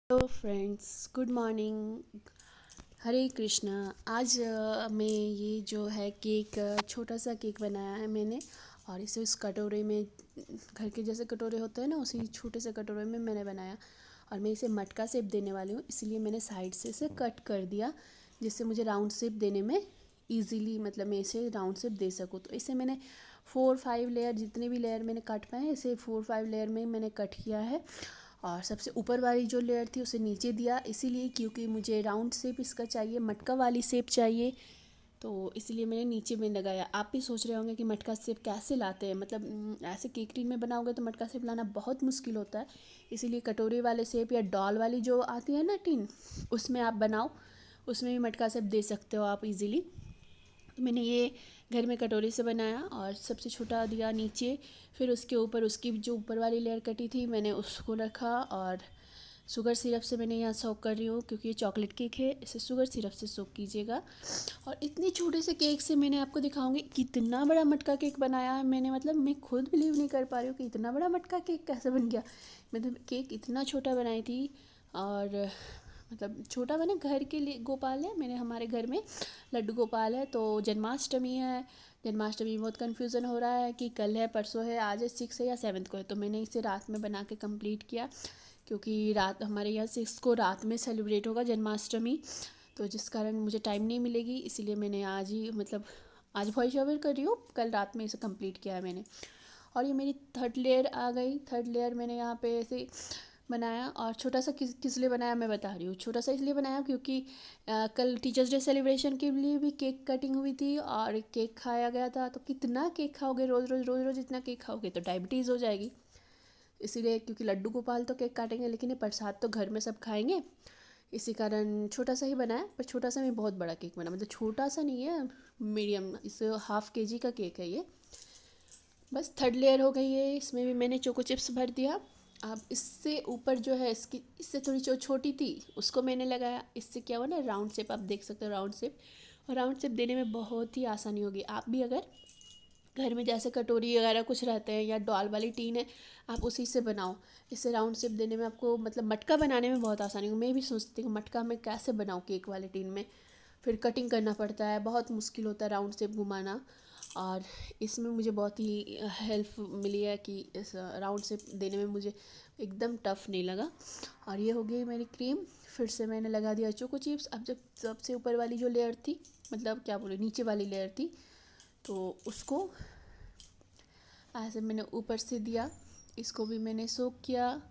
Hello friends, good morning. Hare Krishna. आज मैं ये जो है केक, छोटा सा केक बनाया है मैंने। और इसे उस कटोरे में, घर के जैसे कटोरे होते हैं ना, उसी छोटे से कटोरे में मैंने बनाया। और मैं इसे मटका शेप देने वाली हूँ, इसलिए मैंने साइड से इसे कट कर दिया, जिससे मुझे राउंड शेप देने में इजीली, मतलब मैं इसे राउंड शेप दे सकूँ। तो इसे मैंने 4-5 लेयर, जितने भी लेयर मैंने काट पाए इसे 4-5 लेयर में मैंने कट किया है। और सबसे ऊपर वाली जो लेयर थी उसे नीचे दिया, इसीलिए क्योंकि मुझे राउंड शेप इसका चाहिए, मटका वाली शेप चाहिए। तो इसलिए मैंने नीचे में लगाया। आप भी सोच रहे होंगे कि मटका शेप कैसे लाते हैं, मतलब ऐसे केक टिन में बनाओगे तो मटका शेप लाना बहुत मुश्किल होता है। इसीलिए कटोरी वाले शेप या डॉल वाली जो आती है ना टिन, उसमें आप बनाओ, उसमें भी मटका शेप दे सकते हो आप इजीली। तो मैंने ये घर में कटोरी से बनाया और सबसे छोटा दिया नीचे। फिर उसके ऊपर उसकी जो ऊपर वाली लेयर कटी थी मैंने उसको रखा। और शुगर सिरप से मैंने यहाँ सोक कर रही हूँ, क्योंकि ये चॉकलेट केक है, इसे शुगर सिरप से सोक कीजिएगा। और इतनी छोटे से केक से मैंने आपको दिखाऊंगी कितना बड़ा मटका केक बनाया है मैंने। मतलब मैं खुद बिलीव नहीं कर पा रही हूँ कि इतना बड़ा मटका केक कैसे बन गया। मतलब केक इतना छोटा बनाई थी। और मतलब छोटा मैंने घर के लिए, गोपाल है मैंने, हमारे घर में लड्डू गोपाल है। तो जन्माष्टमी है, जन्माष्टमी में बहुत कन्फ्यूज़न हो रहा है कि कल है, परसों है, आज है 6 है या 7 को है। तो मैंने इसे रात में बना के कंप्लीट किया, क्योंकि रात हमारे यहाँ 6 को रात में सेलिब्रेट होगा जन्माष्टमी। तो जिस कारण मुझे टाइम नहीं मिलेगी, इसीलिए मैंने आज ही, मतलब आज वॉइस ओवर कर रही हूँ, कल रात में इसे कंप्लीट किया है मैंने। और ये मेरी थर्ड लेयर आ गई। थर्ड लेयर मैंने यहाँ पे ऐसे बनाया। और छोटा सा किस लिए बनाया मैं बता रही हूँ। छोटा सा इसलिए बनाया क्योंकि कल टीचर्स डे सेलिब्रेशन के लिए भी केक कटिंग हुई थी और केक खाया गया था। तो कितना केक खाओगे, रोज़ रोज़ रोज़ रोज़ इतना केक खाओगे तो डायबिटीज़ हो जाएगी। इसीलिए, क्योंकि लड्डू गोपाल तो केक काटेंगे, लेकिन ये प्रसाद तो घर में सब खाएंगे, इसी कारण छोटा सा ही बनाया। पर छोटा सा में बहुत बड़ा केक बना, मतलब छोटा सा नहीं है, मीडियम, इसे ½ kg का केक है ये। बस थर्ड लेयर हो गई है, इसमें भी मैंने चोको चिप्स भर दिया। अब इससे ऊपर जो है, इसकी इससे थोड़ी छोटी थी, उसको मैंने लगाया। इससे क्या हुआ ना, राउंड शेप आप देख सकते हो, राउंड शेप। और राउंड शेप देने में बहुत ही आसानी होगी। आप भी अगर घर में जैसे कटोरी वगैरह कुछ रहते हैं या डॉल वाली टीन है, आप उसी से बनाओ। इससे राउंड शेप देने में आपको, मतलब मटका बनाने में बहुत आसानी होगी। मैं भी सोचती हूँ मटका मैं कैसे बनाऊँ केक वाली टीन में, फिर कटिंग करना पड़ता है, बहुत मुश्किल होता है राउंड शेप घुमाना। और इसमें मुझे बहुत ही हेल्प मिली है कि इस राउंड शेप देने में मुझे एकदम टफ़ नहीं लगा। और ये हो गई मेरी क्रीम। फिर से मैंने लगा दिया चोको चिप्स। अब जब सबसे ऊपर वाली जो लेयर थी, मतलब क्या बोले, नीचे वाली लेयर थी, तो उसको ऐसे मैंने ऊपर से दिया। इसको भी मैंने सोक किया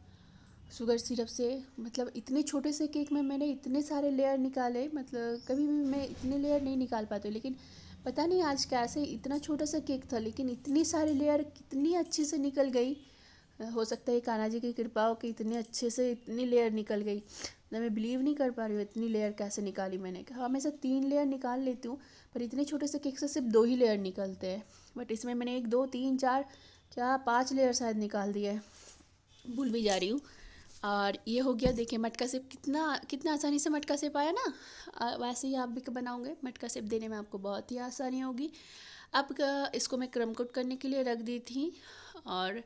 शुगर सिरप से। मतलब इतने छोटे से केक में मैंने इतने सारे लेयर निकाले, मतलब कभी भी मैं इतने लेयर नहीं निकाल पाती हूँ। लेकिन पता नहीं आज कैसे, इतना छोटा सा केक था लेकिन इतनी सारी लेयर कितनी अच्छे से निकल गई। हो सकता है कान्हा जी की कृपा हो कि इतने अच्छे से इतनी लेयर निकल गई। मतलब मैं बिलीव नहीं कर पा रही हूँ इतनी लेयर कैसे निकाली मैंने। हाँ, हमेशा 3 लेयर निकाल लेती हूँ, पर इतने छोटे से केक से सिर्फ 2 ही लेयर निकलते हैं। बट इसमें मैंने 1 2 3 4, क्या 5 लेयर शायद निकाल दिए हैं, भूल भी जा रही हूँ। और ये हो गया, देखिए मटका सेप कितना कितना आसानी से मटका सेप आया ना। वैसे ही आप भी बनाओगे, मटका सेप देने में आपको बहुत ही आसानी होगी। अब इसको मैं क्रम कोट करने के लिए रख दी थी, और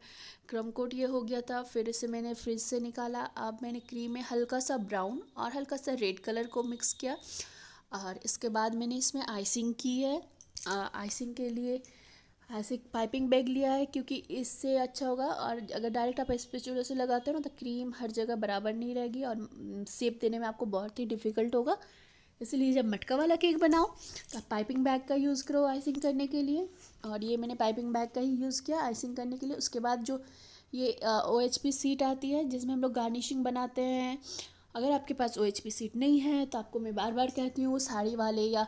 क्रम कोट ये हो गया था। फिर इसे मैंने फ्रिज से निकाला। अब मैंने क्रीम में हल्का सा ब्राउन और हल्का सा रेड कलर को मिक्स किया। और इसके बाद मैंने इसमें आइसिंग की है। आइसिंग के लिए ऐसे एक पाइपिंग बैग लिया है, क्योंकि इससे अच्छा होगा। और अगर डायरेक्ट आप स्पैचुला से लगाते हो ना, तो क्रीम हर जगह बराबर नहीं रहेगी और शेप देने में आपको बहुत ही डिफ़िकल्ट होगा। इसलिए जब मटका वाला केक बनाओ तो आप पाइपिंग बैग का यूज़ करो आइसिंग करने के लिए। और ये मैंने पाइपिंग बैग का ही यूज़ किया आइसिंग करने के लिए। उसके बाद जो ये OHP सीट आती है जिसमें हम लोग गार्निशिंग बनाते हैं, अगर आपके पास OHP सीट नहीं है तो आपको मैं बार बार कहती हूँ, साड़ी वाले या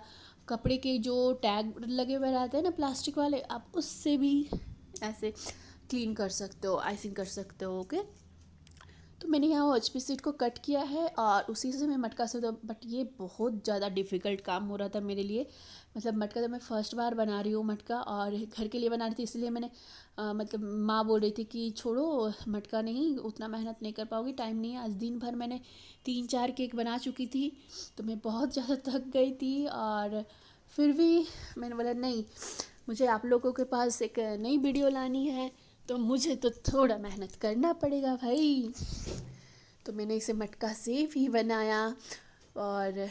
कपड़े के जो टैग लगे हुए रहते हैं ना प्लास्टिक वाले, आप उससे भी ऐसे क्लीन कर सकते हो, आइसिंग कर सकते हो। ओके, तो मैंने यहाँ OHP सीट को कट किया है और उसी से मैं मटका से, तो बट ये बहुत ज़्यादा डिफ़िकल्ट काम हो रहा था मेरे लिए। मतलब मटका, जब मैं फ़र्स्ट बार बना रही हूँ मटका और घर के लिए बना रही थी, इसलिए मैंने मतलब माँ बोल रही थी कि छोड़ो मटका, नहीं उतना मेहनत नहीं कर पाओगी, टाइम नहीं है। आज दिन भर मैंने 3-4 केक बना चुकी थी, तो मैं बहुत ज़्यादा थक गई थी। और फिर भी मैंने बोला नहीं, मुझे आप लोगों के पास एक नई वीडियो लानी है, तो मुझे तो थोड़ा मेहनत करना पड़ेगा भाई। तो मैंने इसे मटका सेव ही बनाया और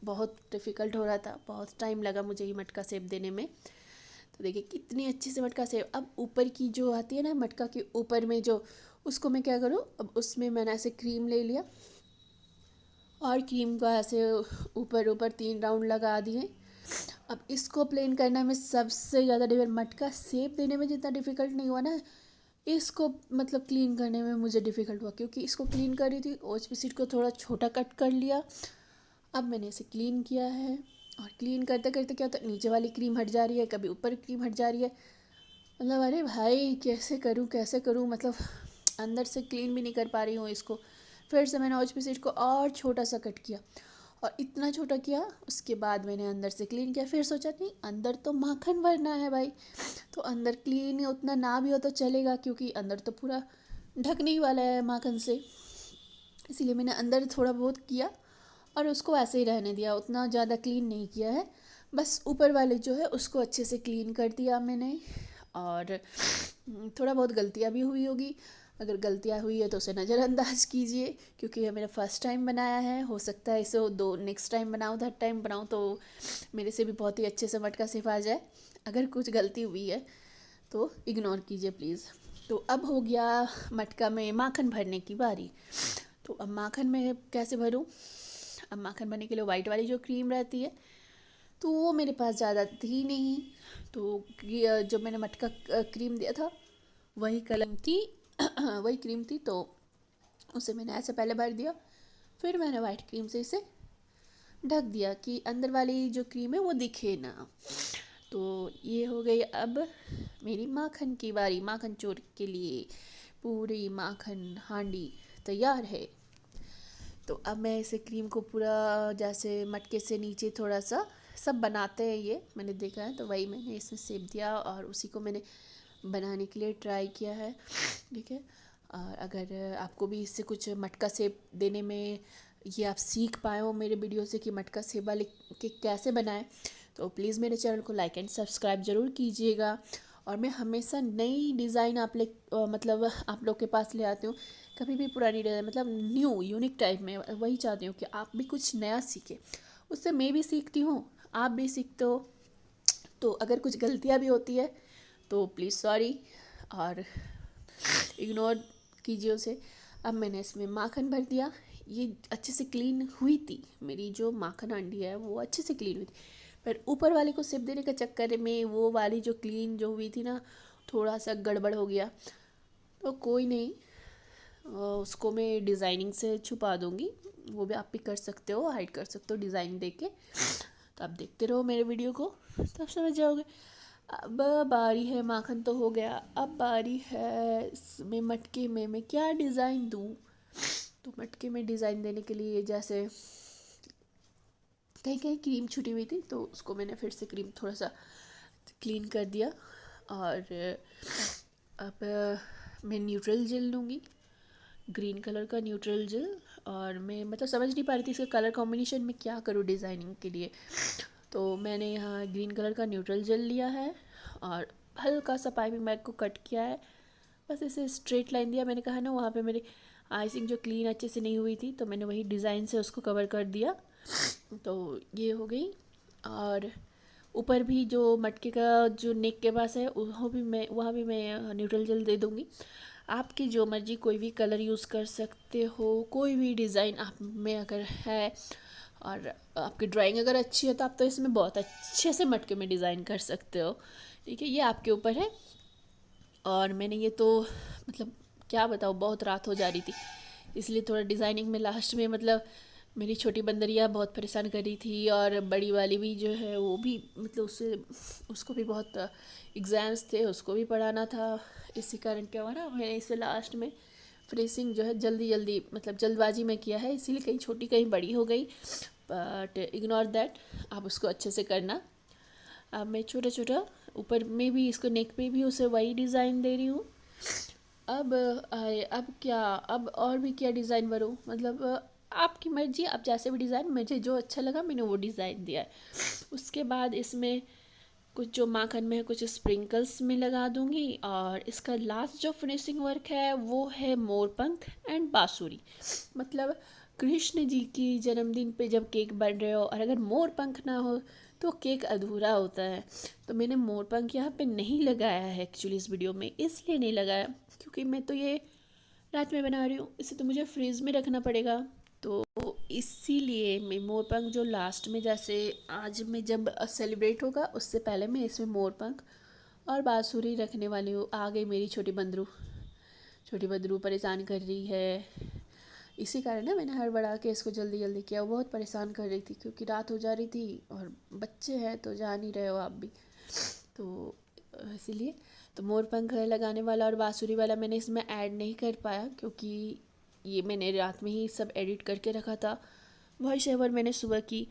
बहुत डिफ़िकल्ट हो रहा था, बहुत टाइम लगा मुझे ये मटका सेव देने में। तो देखिए कितनी अच्छी से मटका सेव। अब ऊपर की जो आती है ना मटका के ऊपर में जो, उसको मैं क्या करूँ, अब उसमें मैंने ऐसे क्रीम ले लिया और क्रीम का ऐसे ऊपर ऊपर 3 राउंड लगा दिए। अब इसको प्लेन करना में सबसे ज़्यादा डिफिकल्ट, मटका सेव देने में जितना डिफ़िकल्ट नहीं हुआ ना, इसको मतलब क्लीन करने में मुझे डिफ़िकल्ट हुआ, क्योंकि इसको क्लीन कर रही थी, ओचपी को थोड़ा छोटा कट कर लिया। अब मैंने इसे क्लीन किया है और क्लीन करते करते क्या होता है, नीचे वाली क्रीम हट जा रही है, कभी ऊपर क्रीम हट जा रही है। मतलब अरे भाई कैसे करूँ, मतलब अंदर से क्लीन भी नहीं कर पा रही हूँ इसको। फिर से मैंने ओचपी को और छोटा सा कट किया और इतना छोटा किया, उसके बाद मैंने अंदर से क्लीन किया। फिर सोचा नहीं, अंदर तो माखन भरना है भाई, तो अंदर क्लीन उतना ना भी हो तो चलेगा, क्योंकि अंदर तो पूरा ढकने ही वाला है माखन से। इसीलिए मैंने अंदर थोड़ा बहुत किया और उसको ऐसे ही रहने दिया, उतना ज़्यादा क्लीन नहीं किया है। बस ऊपर वाले जो है उसको अच्छे से क्लीन कर दिया मैंने। और थोड़ा बहुत गलतियाँ भी हुई होगी, अगर गलतियाँ हुई है तो उसे नज़रअंदाज कीजिए, क्योंकि ये मेरा फर्स्ट टाइम बनाया है। हो सकता है इसे दो नेक्स्ट टाइम बनाऊँ, थर्ड टाइम बनाऊँ तो मेरे से भी बहुत ही अच्छे से मटका सिफ आ जाए। अगर कुछ गलती हुई है तो इग्नोर कीजिए प्लीज़। तो अब हो गया मटका में माखन भरने की बारी। तो अब माखन में कैसे भरूँ, अब माखन भरने के लिए वाइट वाली जो क्रीम रहती है तो वो मेरे पास ज़्यादा थी नहीं, तो जो मैंने मटका क्रीम दिया था वही कलम थी वही क्रीम थी, तो उसे मैंने ऐसे पहले भर दिया। फिर मैंने वाइट क्रीम से इसे ढक दिया कि अंदर वाली जो क्रीम है वो दिखे ना। तो ये हो गई अब मेरी माखन की बारी। माखन चोर के लिए पूरी माखन हांडी तैयार है। तो अब मैं इसे क्रीम को पूरा जैसे मटके से नीचे थोड़ा सा, सब बनाते हैं ये मैंने देखा है, तो वही मैंने इसमें सेप दिया और उसी को मैंने बनाने के लिए ट्राई किया है। ठीक है, और अगर आपको भी इससे कुछ मटका सेप देने में ये आप सीख पाए हो मेरे वीडियो से कि मटका सेप वाले के कैसे बनाएं, तो प्लीज़ मेरे चैनल को लाइक एंड सब्सक्राइब ज़रूर कीजिएगा। और मैं हमेशा नई डिज़ाइन मतलब आप लोग के पास ले आती हूँ, कभी भी पुरानी डिज़ाइन, मतलब न्यू यूनिक टाइप में। वही चाहती हूँ कि आप भी कुछ नया सीखें, उससे मैं भी सीखती हूँ, आप भी सीखते हो। तो अगर कुछ गलतियाँ भी होती है तो प्लीज़ सॉरी और इग्नोर कीजिए उसे। अब मैंने इसमें माखन भर दिया। ये अच्छे से क्लीन हुई थी, मेरी जो माखन हांडी है वो अच्छे से क्लीन हुई थी, पर ऊपर वाले को सिप देने के चक्कर में वो वाली जो क्लीन जो हुई थी ना, थोड़ा सा गड़बड़ हो गया। तो कोई नहीं, उसको मैं डिज़ाइनिंग से छुपा दूँगी, वो भी आप भी कर सकते हो, हाइड कर सकते हो डिज़ाइन दे के। तो आप देखते रहो मेरे वीडियो को, तब समझ जाओगे। अब बारी है, माखन तो हो गया, अब बारी है इसमें मटके में मैं क्या डिज़ाइन दूँ। तो मटके में डिज़ाइन देने के लिए जैसे कहीं कहीं क्रीम छुटी हुई थी, तो उसको मैंने फिर से क्रीम थोड़ा सा क्लीन कर दिया। और अब मैं न्यूट्रल जेल लूँगी, ग्रीन कलर का न्यूट्रल जेल। और मैं मतलब समझ नहीं पा रही थी इसके कलर कॉम्बिनेशन में क्या करूँ डिज़ाइनिंग के लिए, तो मैंने यहाँ ग्रीन कलर का न्यूट्रल जेल लिया है और हल्का सा पाइपिंग बैग को कट किया है, बस इसे स्ट्रेट लाइन दिया। मैंने कहा ना वहाँ पे मेरी आइसिंग जो क्लीन अच्छे से नहीं हुई थी, तो मैंने वही डिज़ाइन से उसको कवर कर दिया। तो ये हो गई। और ऊपर भी जो मटके का जो नेक के पास है वहाँ भी मैं न्यूट्रल जेल दे दूँगी। आपकी जो मर्ज़ी कोई भी कलर यूज़ कर सकते हो, कोई भी डिज़ाइन आप में अगर है और आपकी ड्राइंग अगर अच्छी है तो आप तो इसमें बहुत अच्छे से मटके में डिज़ाइन कर सकते हो। ठीक है, ये आपके ऊपर है। और मैंने ये तो मतलब क्या बताऊँ, बहुत रात हो जा रही थी, इसलिए थोड़ा डिज़ाइनिंग में लास्ट में मतलब मेरी छोटी बंदरिया बहुत परेशान कर रही थी, और बड़ी वाली भी जो है वो भी मतलब उसको भी बहुत एग्ज़ाम्स थे, उसको भी पढ़ाना था। इसी कारण क्या हुआ ना, मैंने इसे लास्ट में फिनिशिंग जो है जल्दी मतलब जल्दबाजी में किया है, इसीलिए कहीं छोटी कहीं बड़ी हो गई, बट इग्नोर दैट, आप उसको अच्छे से करना। अब मैं छोटा छोटा ऊपर में भी इसको नेक पे भी उसे वही डिज़ाइन दे रही हूँ। अब और भी क्या डिज़ाइन भरूँ, मतलब आपकी मर्जी, आप जैसे भी डिज़ाइन, मुझे जो अच्छा लगा मैंने वो डिज़ाइन दिया है। उसके बाद इसमें कुछ जो माखन में है कुछ स्प्रिंकल्स में लगा दूंगी। और इसका लास्ट जो फिनिशिंग वर्क है वो है मोरपंख एंड बांसुरी। मतलब कृष्ण जी की जन्मदिन पे जब केक बन रहे हो और अगर मोरपंख ना हो तो केक अधूरा होता है। तो मैंने मोरपंख यहाँ पे नहीं लगाया है एक्चुअली इस वीडियो में, इसलिए नहीं लगाया क्योंकि मैं तो ये रात में बना रही हूँ, इसे तो मुझे फ्रीज़ में रखना पड़ेगा। तो इसीलिए मैं मोरपंख जो लास्ट में, जैसे आज में जब सेलिब्रेट होगा उससे पहले मैं इसमें मोरपंख और बांसुरी रखने वाली हूँ। आ गई मेरी छोटी बदरू परेशान कर रही है। इसी कारण ना मैंने हड़बड़ा के इसको जल्दी जल्दी किया। वो बहुत परेशान कर रही थी क्योंकि रात हो जा रही थी और बच्चे हैं तो जान ही रहे हो आप भी। तो इसीलिए तो मोरपंख लगाने वाला और बांसुरी वाला मैंने इसमें ऐड नहीं कर पाया क्योंकि ये मैंने रात में ही सब एडिट करके रखा था। वॉइस ओवर मैंने सुबह की।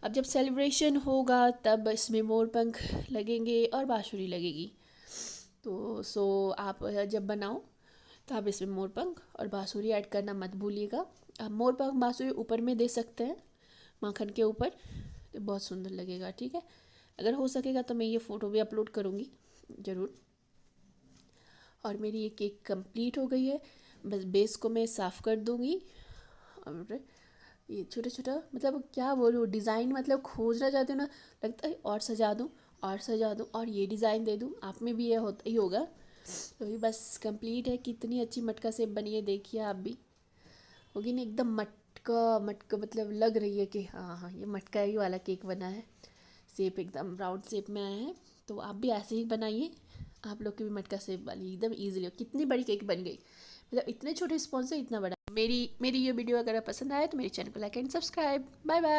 अब जब सेलिब्रेशन होगा तब इसमें मोरपंख लगेंगे और बांसुरी लगेगी। तो आप जब बनाओ तो आप इसमें मोरपंख और बांसुरी ऐड करना मत भूलिएगा। आप मोरपंख बांसुरी ऊपर में दे सकते हैं माखन के ऊपर, तो बहुत सुंदर लगेगा। ठीक है, अगर हो सकेगा तो मैं ये फ़ोटो भी अपलोड करूँगी ज़रूर। और मेरी ये केक कंप्लीट हो गई है। बस बेस को मैं साफ़ कर दूँगी और ये छोटा छोटा, मतलब क्या बोलूँ, डिज़ाइन मतलब खोजना चाहती हूँ ना, लगता है और सजा दूँ और सजा दूँ और ये डिज़ाइन दे दूँ। आप में भी ये होता ही होगा। तो ये बस कंप्लीट है। कितनी अच्छी मटका सेप बनी है देखिए आप भी। होगी ना एकदम मटका मटका, मतलब लग रही है कि हाँ हाँ ये मटका ही वाला केक बना है। सेप एकदम राउंड शेप में आया है। तो आप भी ऐसे ही बनाइए, आप लोग की भी मटका सेप वाली एकदम ईजिली। कितनी बड़ी केक बन गई, मतलब इतने छोटे स्पॉन से इतना बड़ा। मेरी ये वीडियो अगर पसंद आए तो मेरे चैनल को like and subscribe. Bye bye.